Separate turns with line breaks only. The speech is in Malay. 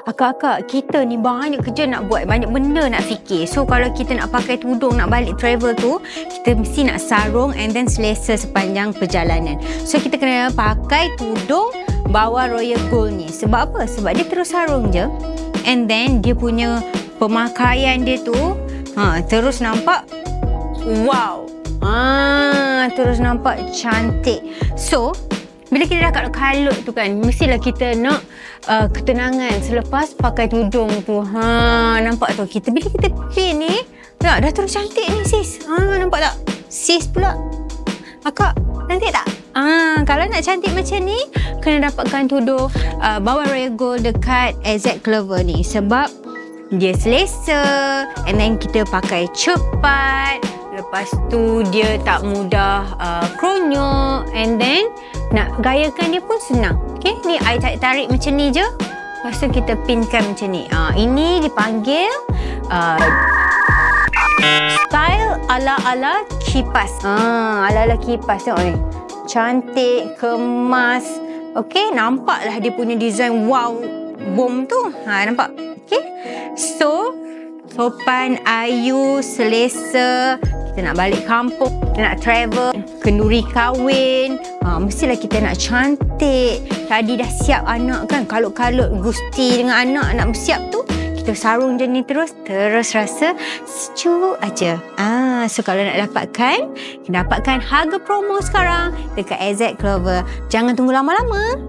Akak-akak, kita ni banyak kerja nak buat, banyak benda nak fikir. So kalau kita nak pakai tudung, nak balik travel tu, kita mesti nak sarung and then selesa sepanjang perjalanan. So kita kena pakai tudung bawah Royal Gold ni. Sebab apa? Sebab dia terus sarung je, and then dia punya pemakaian dia tu terus nampak wow, terus nampak cantik. So bila kita dah kat kalut tu kan, mestilah kita nak ketenangan selepas pakai tudung tu. Nampak tu, kita bila kita pin ni, dah terus cantik ni sis. Nampak tak? Sis pula. Akak, cantik tak? Kalau nak cantik macam ni, kena dapatkan tudung bawah Royal Gold dekat AZ Clover ni. Sebab dia selesa, and then kita pakai cepat. Lepas tu dia tak mudah kronyok, and then nak gayakan dia pun senang. Okay, ni I tarik macam ni je. Lepas tu kita pinkan macam ni. Ini dipanggil style ala-ala kipas. Ala-ala kipas, tengok ni. Cantik, kemas. Okay, nampaklah dia punya design wow, bom tu. Nampak? Okay, so sopan, ayu, selesa. Kita nak balik kampung, kita nak travel, kenduri kahwin, mestilah kita nak cantik. Tadi dah siap anak kan, kalut-kalut Gusti dengan anak nak bersiap tu, kita sarung je ni terus rasa sejuk aja. So kalau nak dapatkan, kita dapatkan harga promo sekarang dekat AZ Clover. Jangan tunggu lama-lama.